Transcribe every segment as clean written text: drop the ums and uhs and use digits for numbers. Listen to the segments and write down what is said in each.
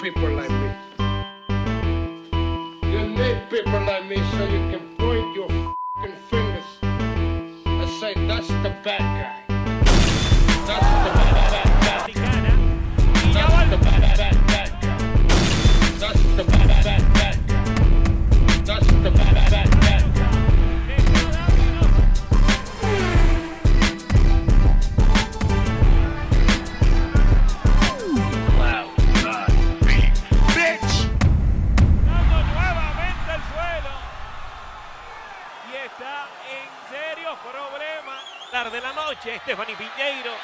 people like me. You need people like me so you can point your f***ing fingers and say, that's the bad guy. That's the bad guy. That's the bad guy. That's the bad guy. That's the bad guy. De la noche, Stephanie Piñeiro.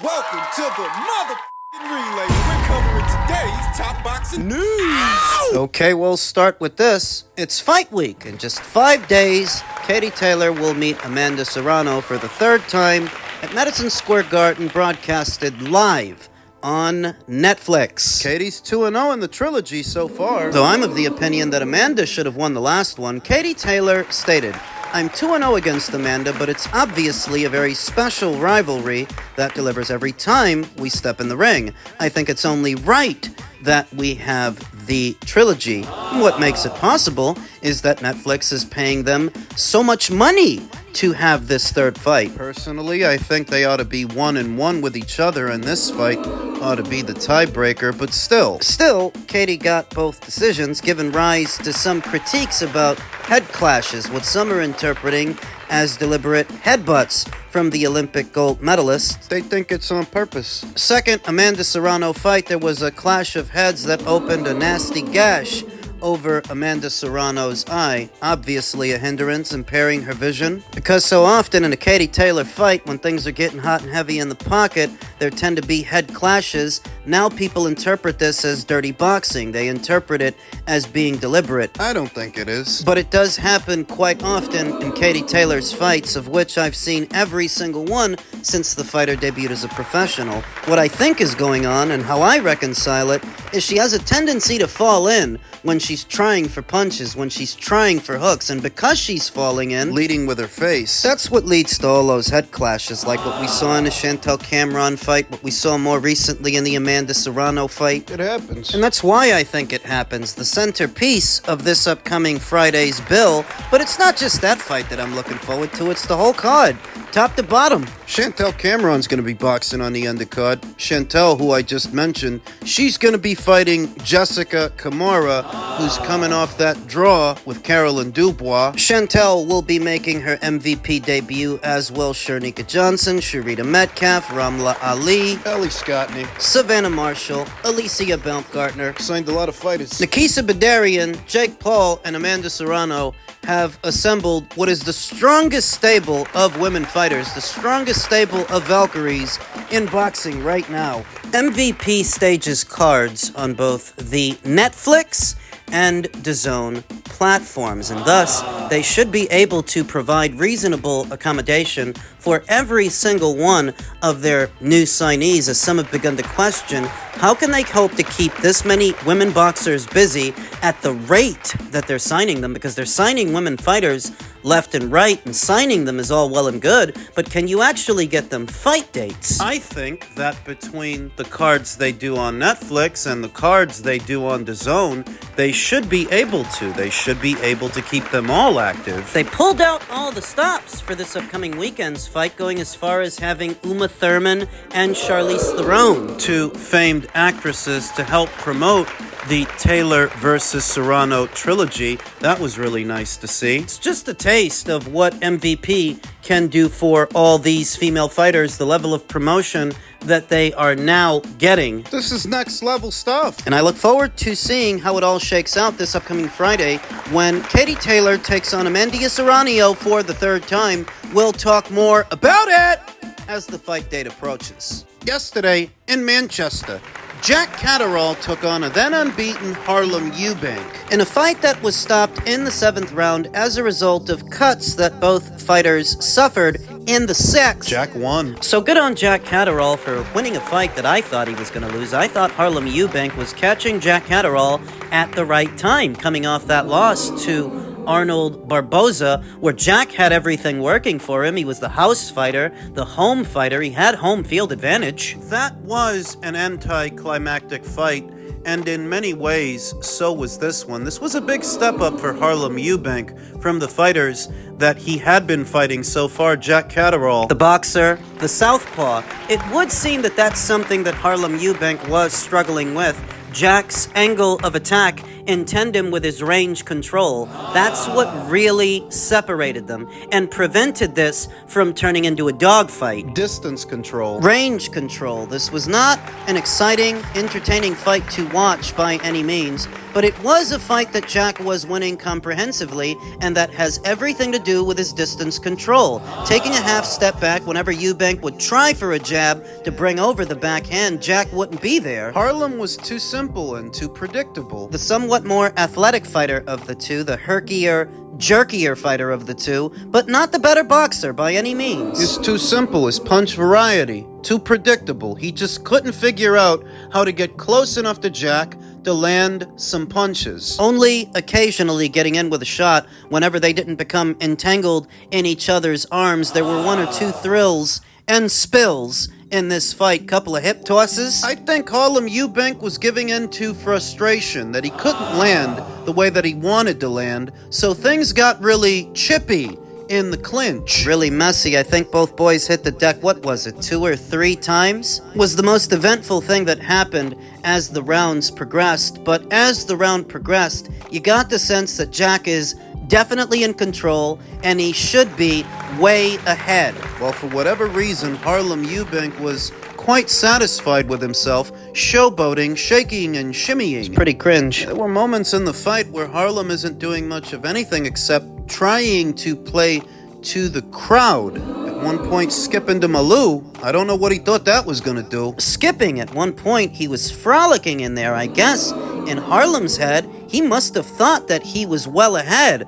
Welcome to the motherfucking relay. We're covering today's top boxing news. Okay, we'll start with this. It's fight week. In just 5 days, Katie Taylor will meet Amanda Serrano for the third time at Madison Square Garden, broadcasted live on Netflix. Katie's 2-0 in the trilogy so far. Though I'm of the opinion that Amanda should have won the last one, Katie Taylor stated, I'm 2-0 against Amanda, but it's obviously a very special rivalry that delivers every time we step in the ring. I think it's only right that we have the trilogy. What makes it possible is that Netflix is paying them so much money to have this third fight. Personally, I think they ought to be 1-1 with each other, and this fight ought to be the tiebreaker, but still, Katie got both decisions, giving rise to some critiques about head clashes, what some are interpreting as deliberate headbutts from the Olympic gold medalist. They think it's on purpose. Second Amanda Serrano fight, there was a clash of heads that opened a nasty gash over Amanda Serrano's eye, obviously a hindrance impairing her vision. Because so often in a Katie Taylor fight, when things are getting hot and heavy in the pocket, there tend to be head clashes. Now people interpret this as dirty boxing. They interpret it as being deliberate. I don't think it is. But it does happen quite often in Katie Taylor's fights, of which I've seen every single one since the fighter debuted as a professional. What I think is going on, and how I reconcile it, is she has a tendency to fall in when she's trying for punches, when she's trying for hooks, and because she's falling in, leading with her face, that's what leads to all those head clashes, like what we saw in the Chantel Cameron fight, what we saw more recently in the Amanda Serrano fight. It happens. And that's why I think it happens. The centerpiece of this upcoming Friday's bill, but it's not just that fight that I'm looking forward to, it's the whole card, top to bottom. Chantel Cameron's going to be boxing on the undercard. Chantel, who I just mentioned, she's going to be fighting Jessica Kamara, who's coming off that draw with Caroline Dubois. Chantel will be making her MVP debut, as will Shernika Johnson, Sharita Metcalf, Ramla Ali, Ellie Scottney, Savannah Marshall, Alicia Baumgartner. Signed a lot of fighters. Nikisa Bedarian, Jake Paul, and Amanda Serrano have assembled what is the strongest stable of women fighters, the strongest stable of Valkyries in boxing right now. MVP stages cards on both the Netflix and DAZN platforms, and thus they should be able to provide reasonable accommodation for every single one of their new signees, as some have begun to question, how can they hope to keep this many women boxers busy at the rate that they're signing them? Because they're signing women fighters left and right, and signing them is all well and good, but can you actually get them fight dates? I think that between the cards they do on Netflix and the cards they do on DAZN, they should be able to. They should be able to keep them all active. They pulled out all the stops for this upcoming weekend's fight, going as far as having Uma Thurman and Charlize Theron, two famed actresses, to help promote the Taylor versus Serrano trilogy. That was really nice to see. It's just a taste of what MVP can do for all these female fighters, the level of promotion that they are now getting. This is next level stuff. And I look forward to seeing how it all shakes out this upcoming Friday when Katie Taylor takes on Amanda Serrano for the third time. We'll talk more about it as the fight date approaches. Yesterday in Manchester, Jack Catterall took on a then unbeaten Harlem Eubank in a fight that was stopped in the 7th round as a result of cuts that both fighters suffered in the 6th. Jack won. So good on Jack Catterall for winning a fight that I thought he was going to lose. I thought Harlem Eubank was catching Jack Catterall at the right time, coming off that loss to Arnold Barboza, where Jack had everything working for him. He was the house fighter, the home fighter. He had home field advantage. That was an anticlimactic fight, and in many ways, so was this one. This was a big step up for Harlem Eubank from the fighters that he had been fighting so far, Jack Catterall. The boxer, the southpaw. It would seem that that's something that Harlem Eubank was struggling with. Jack's angle of attack in tandem with his range control. That's what really separated them and prevented this from turning into a dogfight. Distance control. Range control. This was not an exciting, entertaining fight to watch by any means, but it was a fight that Jack was winning comprehensively, and that has everything to do with his distance control. Taking a half step back whenever Eubank would try for a jab to bring over the backhand, Jack wouldn't be there. Harlem was too simple and too predictable. The somewhat more athletic fighter of the two, the herkier, jerkier fighter of the two, but not the better boxer by any means. It's too simple, his punch variety. Too predictable. He just couldn't figure out how to get close enough to Jack to land some punches. Only occasionally getting in with a shot whenever they didn't become entangled in each other's arms. There were one or two thrills and spills in this fight. Couple of hip tosses. I think Harlem Eubank was giving in to frustration that he couldn't land the way that he wanted to land, so things got really chippy in the clinch. Really messy. I think both boys hit the deck, what was it, 2 or 3 times? Was the most eventful thing that happened as the rounds progressed. But as the round progressed, you got the sense that Jack is definitely in control, and he should be way ahead. Well, for whatever reason, Harlem Eubank was quite satisfied with himself, showboating, shaking, and shimmying. It's pretty cringe. There were moments in the fight where Harlem isn't doing much of anything except trying to play to the crowd. At one point, skipping to Malou. I don't know what he thought that was gonna do. Skipping at one point, he was frolicking in there, I guess. In Harlem's head, he must have thought that he was well ahead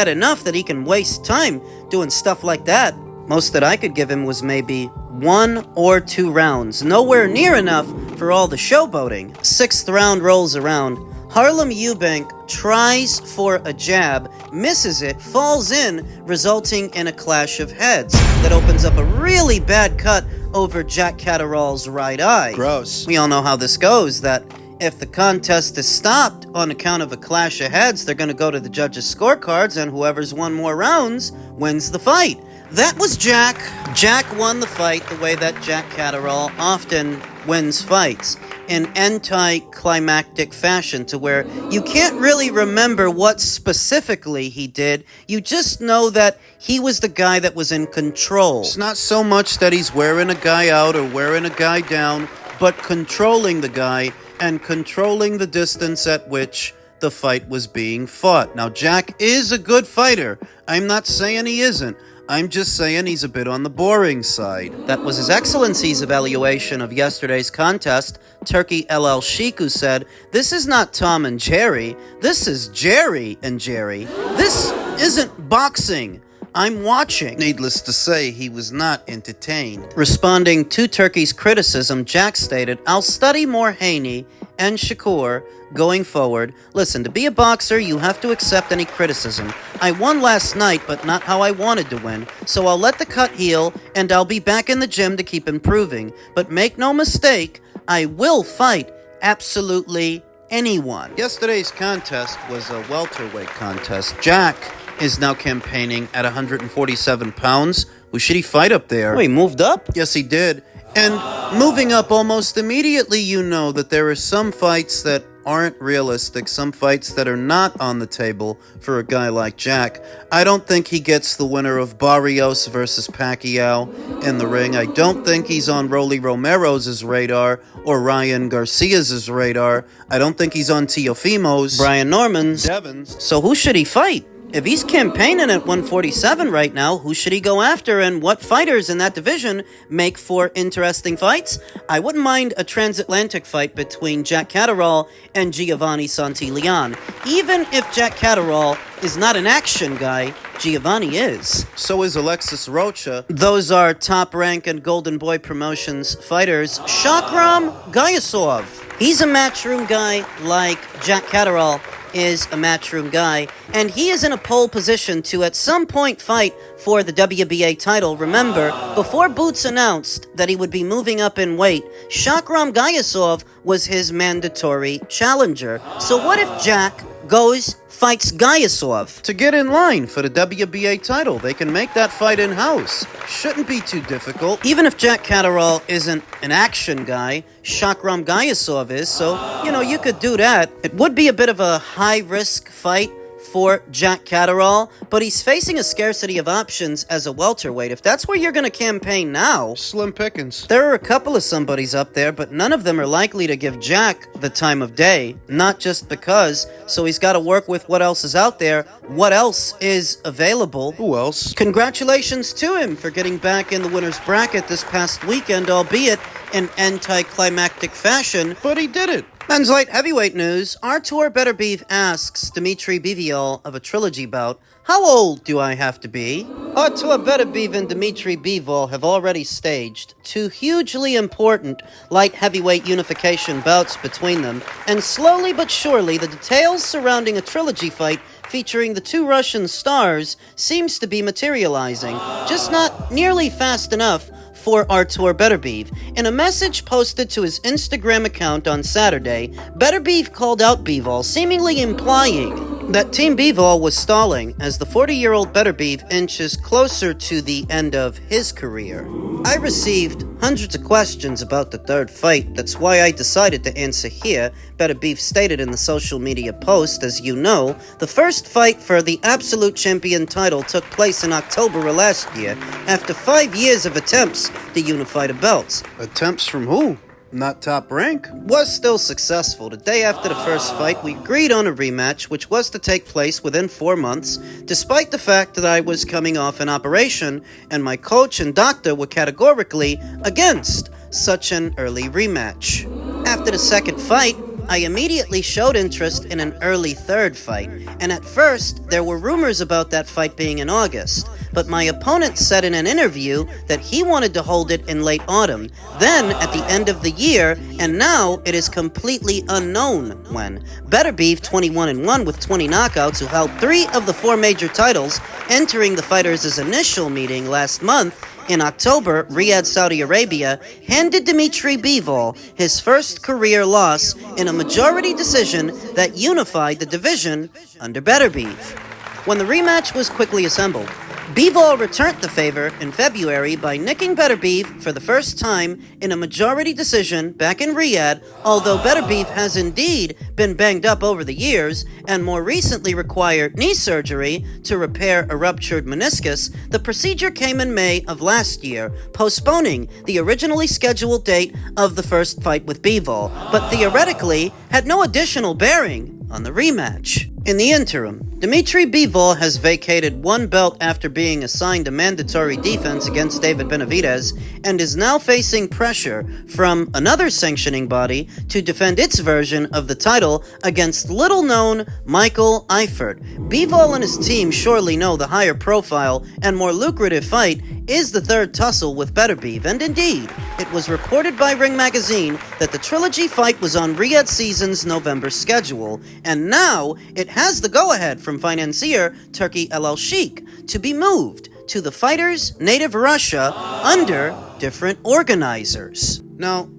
enough that he can waste time doing stuff like that. Most that I could give him was maybe 1 or 2 rounds. Nowhere near enough for all the showboating. 6th round rolls around. Harlem Eubank tries for a jab, misses it, falls in, resulting in a clash of heads that opens up a really bad cut over Jack Catterall's right eye. Gross. We all know how this goes, that if the contest is stopped on account of a clash of heads, they're going to go to the judges' scorecards, and whoever's won more rounds wins the fight. That was Jack. Jack won the fight the way that Jack Catterall often wins fights, in anticlimactic fashion, to where you can't really remember what specifically he did. You just know that he was the guy that was in control. It's not so much that he's wearing a guy out or wearing a guy down, but controlling the guy and controlling the distance at which the fight was being fought. Now, Jack is a good fighter. I'm not saying he isn't. I'm just saying he's a bit on the boring side. That was His Excellency's evaluation of yesterday's contest. Turkey LL Sheik, who said, "This is not Tom and Jerry. This is Jerry and Jerry. This isn't boxing. I'm watching." Needless to say, he was not entertained. Responding to Turkey's criticism, Jack stated, "I'll study more Haney and Shakur going forward. Listen, to be a boxer, you have to accept any criticism. I won last night, but not how I wanted to win, so I'll let the cut heal, and I'll be back in the gym to keep improving. But make no mistake, I will fight absolutely anyone." Yesterday's contest was a welterweight contest. Jack is now campaigning at 147 pounds. Who should he fight up there? Oh, he moved up? Yes, he did. And moving up almost immediately, you know that there are some fights that aren't realistic, some fights that are not on the table for a guy like Jack. I don't think he gets the winner of Barrios versus Pacquiao in the ring. I don't think he's on Rolly Romero's radar or Ryan Garcia's radar. I don't think he's on Teofimo's, Brian Norman's, Devon's. So who should he fight? If he's campaigning at 147 right now, who should he go after, and what fighters in that division make for interesting fights? I wouldn't mind a transatlantic fight between Jack Catterall and Giovanni Santillán. Even if Jack Catterall is not an action guy, Giovanni is. So is Alexis Rocha. Those are Top Rank and Golden Boy Promotions fighters Shakram Gayasov. He's a matchroom guy like Jack Catterall is a matchroom guy, and he is in a pole position to at some point fight for the WBA title. Remember, before Boots announced that he would be moving up in weight, Shakram Gayasov was his mandatory challenger. So what if Jack goes, fights Gayasov? To get in line for the WBA title, they can make that fight in-house. Shouldn't be too difficult. Even if Jack Catterall isn't an action guy, Shakram Gayasov is, so, you could do that. It would be a bit of a high-risk fight for Jack Catterall, but he's facing a scarcity of options as a welterweight. If that's where you're going to campaign now, Slim pickings. there are a couple of somebodies up there, but none of them are likely to give Jack the time of day. Not just because, so he's got to work with what else is out there, what else is available. Who else? Congratulations to him for getting back in the winner's bracket this past weekend, albeit in anticlimactic fashion. But he did it. Men's light heavyweight news. Artur Beterbiev asks Dmitry Bivol of a trilogy bout, "How old do I have to be?" Artur Beterbiev and Dmitry Bivol have already staged two hugely important light heavyweight unification bouts between them, and slowly but surely the details surrounding a trilogy fight featuring the two Russian stars seems to be materializing, just not nearly fast enough for Artur Beterbiev. In a message posted to his Instagram account on Saturday, Beterbiev called out Bivol, seemingly implying that Team Bivol was stalling as the 40-year-old Beterbiev inches closer to the end of his career. "I received hundreds of questions about the third fight. That's why I decided to answer here," Beterbiev stated in the social media post. As you know, the first fight for the Absolute Champion title took place in October of last year, after 5 years of attempts to unify the belts. Attempts from who? Not Top Rank? Was still successful. The day after the first fight, we agreed on a rematch, which was to take place within 4 months, despite the fact that I was coming off an operation, and my coach and doctor were categorically against such an early rematch. After the second fight, I immediately showed interest in an early third fight, and at first, there were rumors about that fight being in August, but my opponent said in an interview that he wanted to hold it in late autumn, then at the end of the year, and now it is completely unknown when. Beterbiev, 21-1 with 20 knockouts, who held 3 of the 4 major titles, entering the fighters' initial meeting last month, in October, Riyadh, Saudi Arabia, handed Dmitry Bivol his first career loss in a majority decision that unified the division under Beterbiev. When the rematch was quickly assembled, Bivol returned the favor in February by nicking Beterbiev for the first time in a majority decision back in Riyadh, although Beterbiev has indeed been banged up over the years and more recently required knee surgery to repair a ruptured meniscus. The procedure came in May of last year, postponing the originally scheduled date of the first fight with Bivol, but theoretically had no additional bearing on the rematch. In the interim, Dmitry Bivol has vacated 1 belt after being assigned a mandatory defense against David Benavidez and is now facing pressure from another sanctioning body to defend its version of the title against little-known Michael Eifert. Bivol and his team surely know the higher profile and more lucrative fight is the third tussle with Beterbiev, and indeed, it was reported by Ring Magazine that the trilogy fight was on Riyadh Season's November schedule, and now it has the go-ahead from financier Turki El Sheikh to be moved to the fighters' native Russia under different organizers. Now,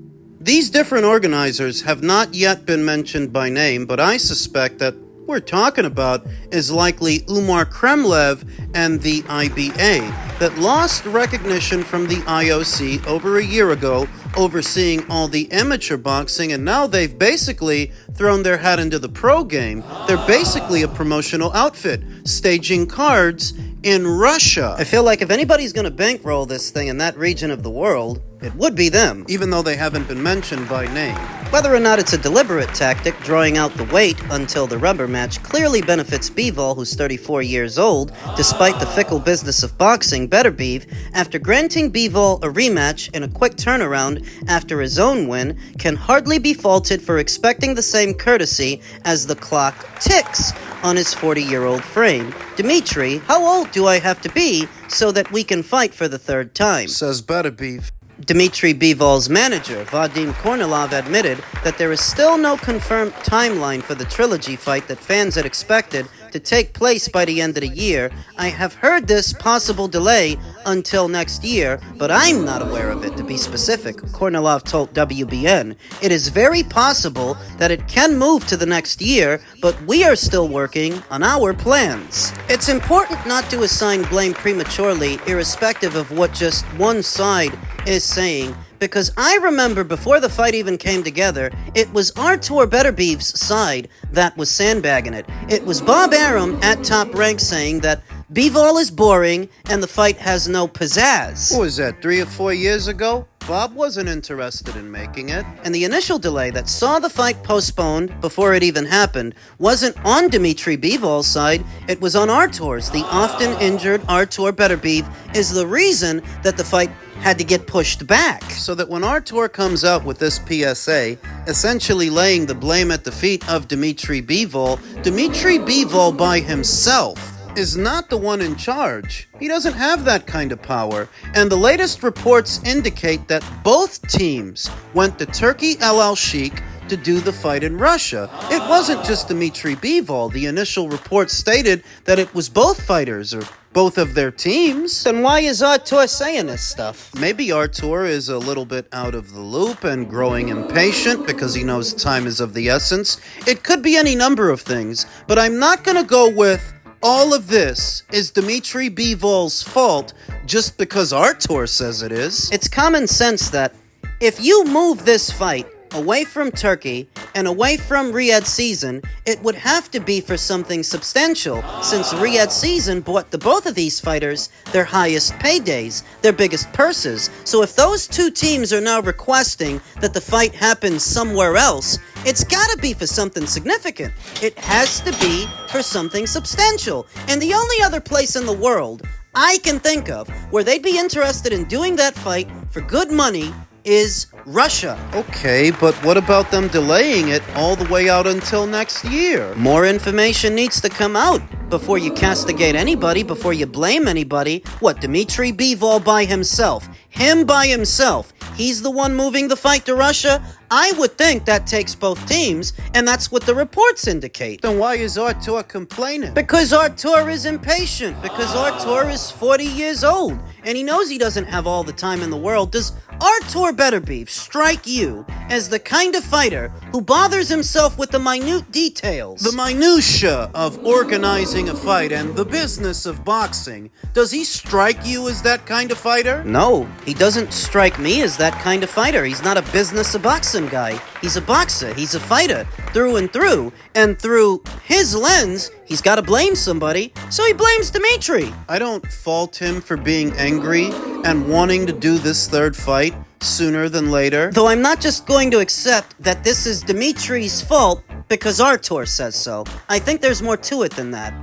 these different organizers have not yet been mentioned by name, but I suspect that we're talking about is likely Umar Kremlev and the IBA that lost recognition from the IOC over a year ago, overseeing all the amateur boxing, and now they've basically thrown their hat into the pro game. They're basically a promotional outfit, staging cards in Russia. I feel like if anybody's gonna bankroll this thing in that region of the world, it would be them. Even though they haven't been mentioned by name. Whether or not it's a deliberate tactic, drawing out the wait until the rubber match clearly benefits Bivol, who's 34 years old, despite the fickle business of boxing. Beterbiev, after granting Bivol a rematch in a quick turnaround after his own win, can hardly be faulted for expecting the same courtesy as the clock ticks. on his 40-year-old frame. Dmitry, how old do I have to be so that we can fight for the third time? Says Beterbiev. Dmitry Bivol's manager, Vadim Kornilov, admitted that there is still no confirmed timeline for the trilogy fight that fans had expected to take place by the end of the year. I have heard this possible delay until next year, but I'm not aware of it, to be specific, Kornilov told WBN. It is very possible that it can move to the next year, but we are still working on our plans. It's important not to assign blame prematurely, irrespective of what just one side is saying, because I remember before the fight even came together, it was Artur Beterbiev's side that was sandbagging it. It was Bob Arum at Top Rank saying that Bivol is boring and the fight has no pizzazz. What was that, 3 or 4 years ago? Bob wasn't interested in making it. And the initial delay that saw the fight postponed before it even happened wasn't on Dmitry Bivol's side, it was on Artur's. The often injured Artur Beterbiev is the reason that the fight had to get pushed back. So that when Artur comes out with this PSA, essentially laying the blame at the feet of Dmitry Bivol by himself is not the one in charge. He doesn't have that kind of power. And the latest reports indicate that both teams went to Turkey El Al-Sheikh to do the fight in Russia. It wasn't just Dmitry Bivol. The initial report stated that it was both fighters, or both of their teams. Then why is Artur saying this stuff? Maybe Artur is a little bit out of the loop and growing impatient because he knows time is of the essence. It could be any number of things, but I'm not gonna go with all of this is Dmitry Bivol's fault just because Artur says it is. It's common sense that if you move this fight away from Turkey and away from Riyadh season, it would have to be for something substantial, since Riyadh season bought the both of these fighters their highest paydays, their biggest purses. So if those two teams are now requesting that the fight happens somewhere else, it's gotta be for something significant. It has to be for something substantial. And the only other place in the world I can think of where they'd be interested in doing that fight for good money is Russia. Okay, but what about them delaying it all the way out until next year? More information needs to come out before you castigate anybody, before you blame anybody. What, Dmitry Bivol by himself? Him by himself? He's the one moving the fight to Russia? I would think that takes both teams, and that's what the reports indicate. Then why is Artur complaining? Because Artur is impatient. Because Artur is 40 years old, and he knows he doesn't have all the time in the world. Does Artur Beterbiev strike you as the kind of fighter who bothers himself with the minute details? The minutia of organizing a fight and the business of boxing. Does he strike you as that kind of fighter? No, he doesn't strike me as that kind of fighter. He's not a business of boxing guy. He's a boxer. He's a fighter through and through. And through his lens, he's got to blame somebody, so he blames Dmitry. I don't fault him for being angry and wanting to do this third fight sooner than later. Though I'm not just going to accept that this is Dmitry's fault because Artur says so. I think there's more to it than that.